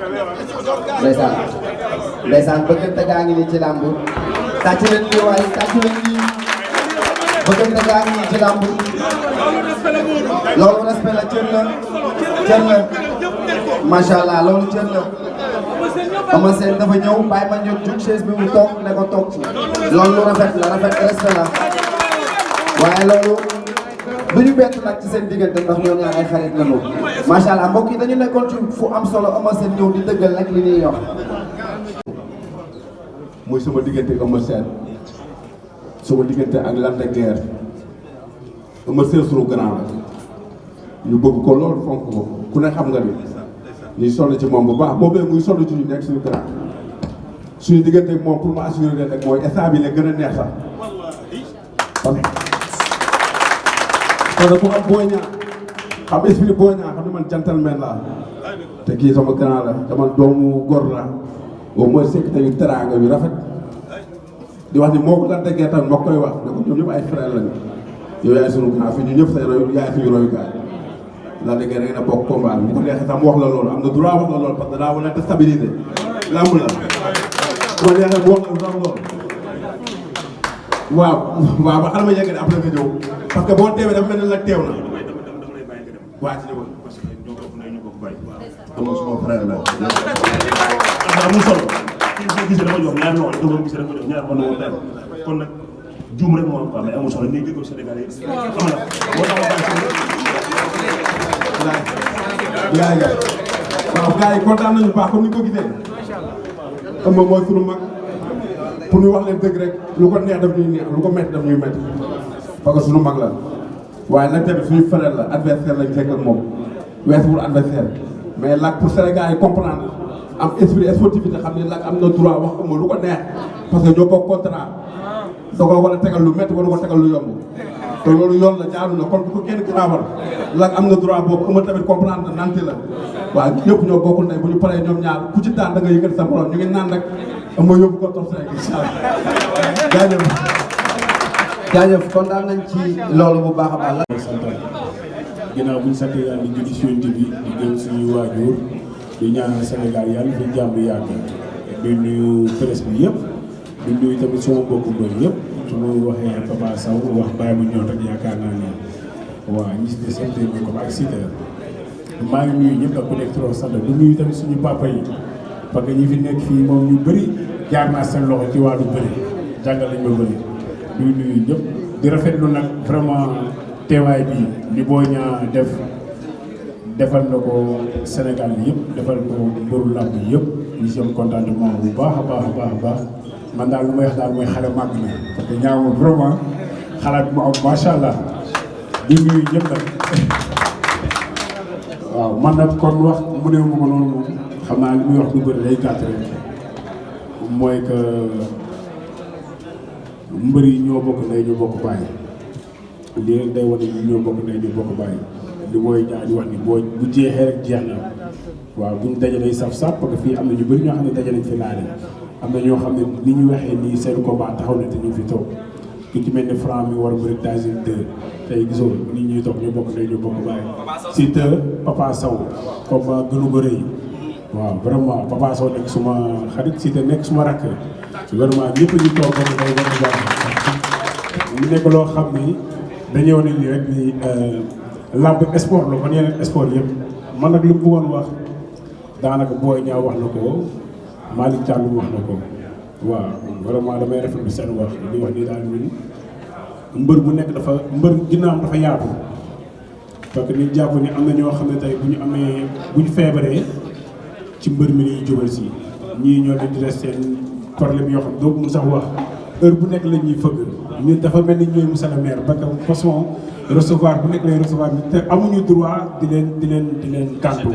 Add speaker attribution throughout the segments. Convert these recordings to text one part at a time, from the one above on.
Speaker 1: ndeysaan ndeysaan bëggante gaa ngi nii ci làmb tàcc leen nii waaye tàcc leen nii bëggante gaa ngi nii ci làmb loolu respect la cër la macha allah loolu cër la Eumeu Sène dafa ñëw bàyyi ma ñëw jug chaise bi mu toog ne ko toog ci loolu lu rafet la respect la waaye loolu du ñu bett nag ci seen diggante ndax ñoom ñaar ay xarit lañu macha allah mbokk yi dañu nekkoon ci fu am solo Eumeu Sène ñëw di dëggal nag li ñuy wax.
Speaker 2: muy sama diggante ak Eumeu Sène sama diggante ak Lac de Guiers Eumeu Sène sunu grand la ñu bëgg ko loolu fonk ko ku ne xam nga ni ñuy sonn ci moom bu baax boobee muy sonn ci ñu nekk suñu grand suñu diggante ak moom pour ma assurer leen rek mooy instant bi la gën a neex sax parce que ku am Boy Niang xam esprit Boy Niang xam ne man gentleman laa te kii sama grand la dama doomu góor la au moins sekk tamit teraanga yu rafet di wax ni moo ko Lac de Guiers tamit moo koy wax ne ko ñoom ñëpp ay frère lañu yow yaay sunu grand fii ñu ñëpp say roy yaay suñu royukaay Lac de Guiers da ngeen a bokk combat bu ko neexee sax mu wax la loolu am na droit wax la loolu parce que daa war a déstabiliser lamb la bu ko neexee mu wax la loolu waaw ba xale ma yegg après nga ñëw parce que boo teewee dafa mel ni la teew na waa ci ñëwoon parce que ñoo bokk nañu bokk bay am na suma frère la amul solo kii boo gisee dama jox ñaar loxo dama gisee dama jox ñaar mën na woon benn kon nag juum rek moo am quoi mais amul solo nii déggoo Sénégal yi xam na moo tax waaw gars yi kontaan nañu baax comme ni ko gisee xam nga mooy sunu mag pour ñu wax leen dëgg rek lu ko neex daf ñuy neex lu ko métti daf ñuy métti parce que sunu mag la waaye nag tamit suñu frère la adversaire lañ fekk ak moom weesuwul adversaire mais Lac pour Sénégal yi comprendre am esprit sportivité xam ne Lac am na droit wax ko lu ko neex parce que ñoo bokk contrat da ko war a tegal lu métti war ko tegal lu yomb te loolu yoon la jaadu na kon bu ko kenn garaawal Lac am na droit boobu ama tamit comprendre na nante la waaw ñëpp ñoo bokkul ndey bu ñu paree ñoom ñaar ku ci daan da nga yëkkati sa borom ñu ngi naan rek ama yóbbu ko toog rek incha allah
Speaker 1: jaajëf kontaan nañ ci loolu bu baax a baax la.
Speaker 3: ginnaaw bu ñu sant yàlla di julli ci Yonent bi di gëm suñuy waajur di ñaanal Sénégal yàlla fi jàmm yàgg di nuyu presse bi yëpp di nuyu tamit sama mbokku mbër yëpp su ma waxee Papa Sow wax bàyyi mu ñëw rek yaakaar naa ne waaw ñi si des sant nañu ko ak Siteu maa ngi nuyu ñëpp ak ku nekk trop sant di nuyu tamit suñu papa yi parce que ñi fi nekk fii moom ñu bëri jaar naa seen loxo ci wàllu bëri jàngal lañ ma bëri. di nuyu ñëpp di rafetlu nag vraiment teewaay bi li Boy Niang defal na ko Sénégal bi yëpp defal ko mbëru làmb yëpp ñu si am contentement bu baax a baax a baax a baax man daal lu may wax daal mooy xale màgg na parce que ñaaw vraiment xalaat mu am macha allah di nuyu ñëpp nag waaw man nag kon wax mu ne ma ko noonu moom xam naa li muy wax lu bëri day gàtt rek mooy que mbër yi ñoo bokk ndey ñoo bokk bàyyi lii rek day wane ni ñoo bokk ndey ñoo bokk bàyyi li mooy ñaar di wax ni boo bu jeexee rek jeex na waaw buñ dajalee saf-saf parce que fii am na ñu bëri ñoo xam ne daje nañ fi laale am na ñoo xam ne ni ñu waxee nii seen combat taxaw na te ñu fi toog ku ci mel ni Franc mi war a bëri Tyson 2 tey gisoo nit ñuy toog ñoo bokk ndey ñoo bokk bàyyi Siteu Papa Sow combat gënu ko rëy waaw vraiment Papa Sow nekk suma xarit Siteu nekk suma rakk vraiment ñëpp ñu toog ba day war a baax mu nekk loo xam ni dañoo ne nii rek ni lamb sport la kon yeneen sport yëpp man nag li mu bëggoon wax daanaka Boy Niang wax na ko Malick Thiandoum wax na ko waaw vraiment damay rafetlu seen wax di wax ni daal ñun mbër bu nekk dafa mbër ginnaawam dafa yaatu parce que nit jàpp ni am na ñoo xam ne tey bu ñu feebaree ci mbër mi lañuy jubal si ñii ñoo leen di des seen problème yoo xam doo mun sax wax heure bu nekk la ñuy fëgg ñun dafa mel ni ñooy monsieur le maire parce que façon recevoir bu nekk lay recevoir te amuñu droit di leen gàntu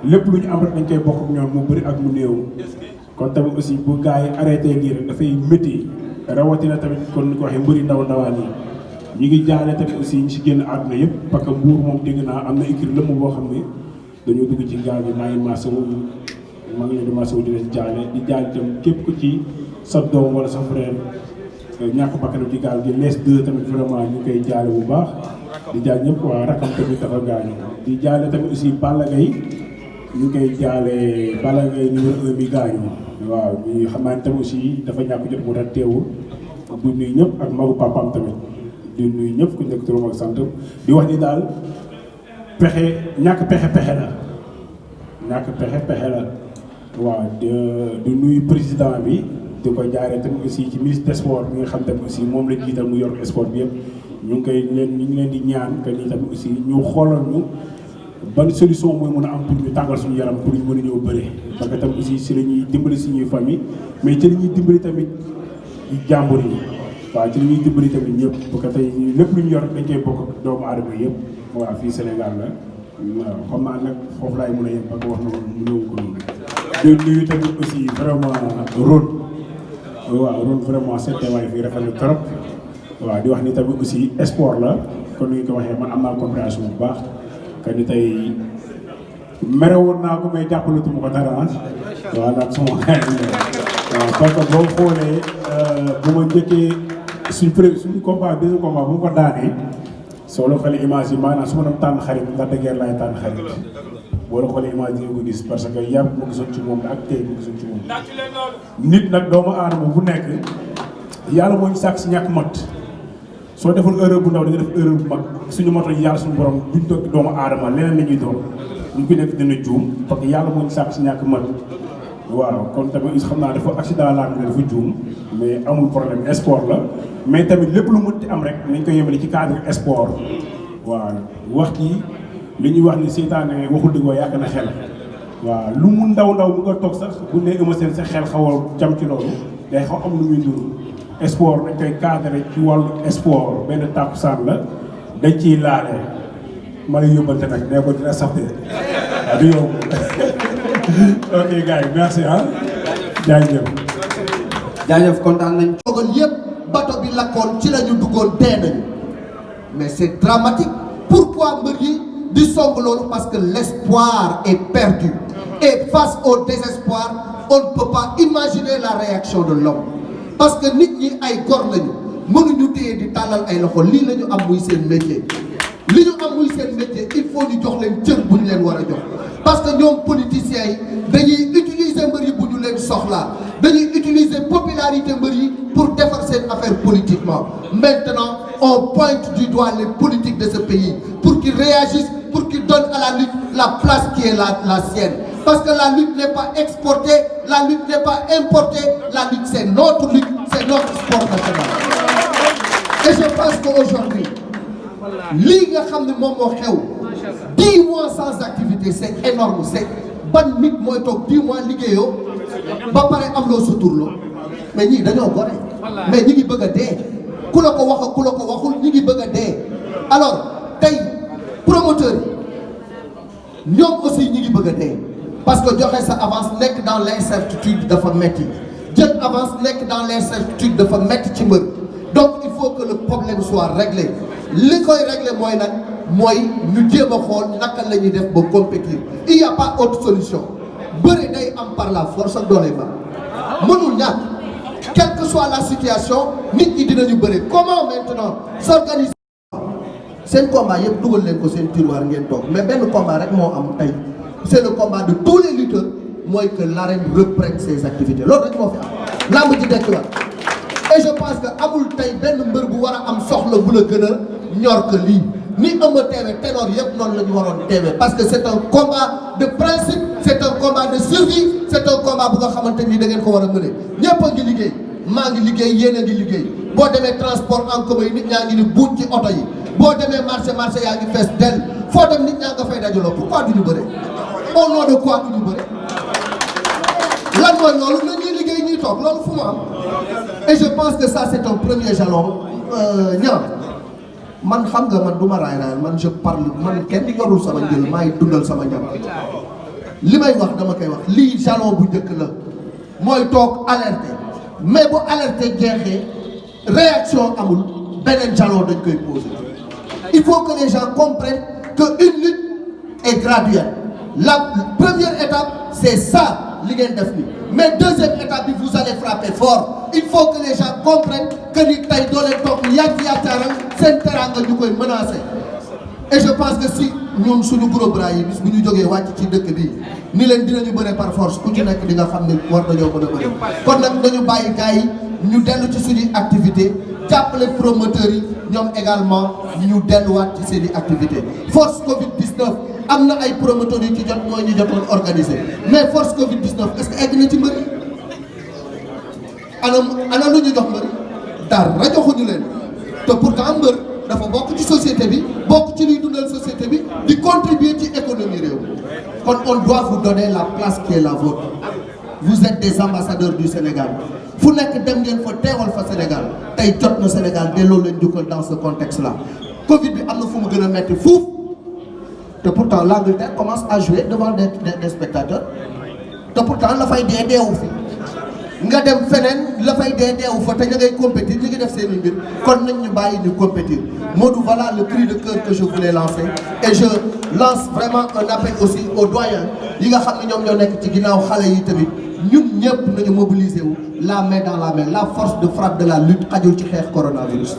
Speaker 3: lépp lu ñu am rek dañ koy bokk ak ñoom mu bëri ak mu néew kon tamit aussi bu gars yi arrêté lii rek dafay métti rawatina tamit kon ni ko waxee mbëri ndawaan yi ñu ngi jaale tamit aussi ñu si génn àdduna yëpp parce que mbuur moom dégg naa am na écurie lëmm boo xam ne dañoo dugg ci gaal bi maa ngi masawu maa ngi leen di masawu di leen jaale di jaale itam képp ku ci sa doom wala sa frère ñàkk bakkanam ci gaal gi les deux tamit vraiment ñu koy jaale bu baax di jaale ñëpp waa rakam tamit dafa gaañu di jaale tamit aussi Balla Gaye ñu ngi koy jaale Balla Gaye numéro 1 bi gaañu waaw ñu xam naa ne tamit aussi dafa ñàkk jot mu tax teewul du nuyu ñëpp ak magu papaam tamit di nuyu ñëpp ku nekk turam ak sant di wax ni daal ñàkk pexe la waaw di nuyu président bi di ko jaaree tamit aussi ci ministre des sports bi nga xam tamit aussi moom la jiital mu yor sport bi yëpp ñu ngi leen di ñaan que ni tamit aussi ñu xoolal ñu ban solution mooy mën a am pour ñu tàngal suñu yaram pour ñu mën a ñëw bëre parce que tamit aussi si la ñuy dimbali suñuy famille mais ci la ñuy dimbali tamit jàmbur yi waaw ci la ñuy dimbali tamit ñëpp parce que tey lépp lu ñu yor dañ koy bokk doomu aadama yëpp waaw fii Sénégal la waaw xam naa nag foofu laay mën a yem parce que wax na mu ñëw ko noonu di nuyu tamit aussi vraiment Ron vraiment seen teewaay fii rafet na trop waaw di wax ni tamit aussi sport la kon ni ñu ko waxee man am naa compréhension bu baax que ni tey mere woon naa ko mais jàppalatuma ko dara waaw ndax sama xarit waaw parce que boo xoolee bu ma njëkkee suñu combat deuxième combat bu ma ko daanee soo la xoolee image yi maanaam su ma doon tànn xarit ndax de guerre laay tànn xarit boo la xoolee image yi nga ko gis parce que yàpp ma gisoon ci moom ak tey ma gisoon ci moom nit nag doomu aadama bu nekk yàlla moo ñu sàkk si ñàkk mat soo deful erreur bu ndaw da nga def erreur bu mag suñu moto yi yàlla suñu borom duñ toog doomu aadama leneen la ñuy doon ñu ko nekk dina juum parce que yàlla moo ñu sàkk si ñàkk mat waaw kon tamit xam naa dafa accident laa ne dafa juum mais amul problème sport la mais tamit lépp lu mënti am rek nañ ko yemale ci cadre sport waaw wax ci li ñuy wax ni seytaane waxul dëgg waa yàq na xel waaw lu mu ndaw mu nga toog sax bu ne ëma seen sa xel xaw a jam ci loolu day xaw am lu muy ndur sport dañ koy cadré ci wàllu sport benn tàkkusaan la dañ ciy laale ma lay yóbbante nag nee ko dina safte waaw du yow ok gars yi merci
Speaker 1: jaajëf kontaan nañ.
Speaker 4: toogal yëpp bato bi lakkoon ci la ñu duggoon dee nañu mais c'est dramatique pourquoi mbër yi di song loolu parce que l'espoir est perdu et face au désespoir on ne peut pas imaginer la réaction de l'homme parce que nit ñi ay gor lañu mënuñu téye di tàllal ay loxo lii la ñu am muy seen métier li ñu am muy seen métier il faut ñu jox leen cër bu ñu leen war a jox parce que ñoom politiciens yi dañuy utiliser mbër yi bu ñu leen soxlaa dañuy utiliser popularité mbër yi pour defar seen affaire politiquement maintenant on pointe du doigt les politiques de ce pays pour qu'ils réagissent pour qu'ils donnent à la lutte la place qui est la sienne parce que la lutte n'est pas exportée la lutte n'est pas importée la lutte c'est notre lutte c'est notre sport national et je pense qu'aujourd'hui lii nga xam ne moom moo xew 10 mois sans activité c'est énorme c'est ban nit mooy toog 10 mois liggéeyoo ba pare am loo suturloo mais ñii dañoo gore mais ñi ngi bëgg a dee ku la ko wax ak ku la ko waxul ñi ngi bëgg a dee alors tey promoteur yi ñoom aussi ñi ngi bëgg a dee parce que joxe sa avance nekk dans l'incertitude dafa metti jël avance nekk dans l'incertitude dafa metti ci mbër donc il faut que le problème soit réglé li koy réglé mooy nag mooy ñu jéem a xool naka la ñuy def ba compétir il y a pas autre solution bëri day am par la force ak doole ba mënul ñàkk quelle que soit la situation nit ñi dinañu bëri comment maintenant s'organiser seen combat yëpp dugal leen ko seen tiroir ngeen toog mais benn combat rek moo am tey c'est le combat de tous les lutteurs mooy que l'arène reprenne ses activités loolu rek moo fi am lamb ji dekkiwaat et je pense que amul tey benn mbër bu war a am soxla bu la gën a ñor que lii ni ëmb teewe ténor yëpp noonu la ñu waroon teewe parce que c'est un combat de principe c'est un combat de survie c'est un combat bu nga xamante ni da ngeen ko war a mëne ñëpp a ngi liggéey maa ngi liggéey yéen a ngi liggéey boo demee transport en commun yi nit ñaa ngi ni buut ci oto yi boo demee marché yaa ngi fees dell foo dem nit ñaa nga fay dajaloo pourquoi du ñu bëre au nom de quoi du ñu bëre lan mooy loolu na ñuy liggéey ñuy toog loolu fu mu am et je pense que ça c'est un premier jalon ñaar man xam nga man du ma raay man je parle man kenn yorul sama njël maay dundal sama njaboot li may wax dama koy wax lii jalon bu njëkk la mooy toog alerté mais bu alerté jeexee réaction amul beneen jalon dañ koy poser il faut que les gens comprennent que une lutte est graduelle la première étape c'est ça li ngeen def ni mais deuxième étape bi vous allez frapper fort il faut que les gens comprennent que ni tey doo leen toog yaataaral seen teranga ñu koy menacer et je pense que si ñun suñu gros bras yi bis bu ñu jógee wàcc ci dëkk bi ni leen dinañu bëre par force ku ci nekk di nga xam ne war nañoo mën a bëre kon nag dañu bàyyi gars yi ñu dellu ci suñuy activité jàppale promoteurs yi ñoom également ñu delluwaat ci seen i activité force Covid 19 am na ay promoteurs yu ci jot mooy ñu jotoon organisé mais force Covid 19 est-ce que egg na ci mbër yi ana lu ñu jox mbër dara joxuñu leen te pourtant mbër dafa bokk ci société bi bokk ci luy dundal société bi di contribuer ci économie réew kon on doit vous donner la place qui est la vôtre vous êtes des ambassadeurs du Sénégal fu nekk dem ngeen fa teewal fa Sénégal tey jot na Sénégal delloo leen njukkal dans ce contexte là Covid bi am na fu mu gën a metti fuuf te pourtant l'Angleterre commence à jouer devant des spectateurs te pourtant la fay dee deewu fi nga dem feneen la fay dee deewu fa te ña ngay compétir ñu ngi def seen mbir kon nañ ñu bàyyi ñu compétir Modou voilà le cri de cœur que je voulais lancer et je lance vraiment un appel aussi aux doyens yi nga xam ne ñoom ñoo nekk ci ginnaaw xale yi tamit ñun ñëpp nañu mobiliser wu la main dans la main la force de frappe de la lutte xajul ci xeex coronavirus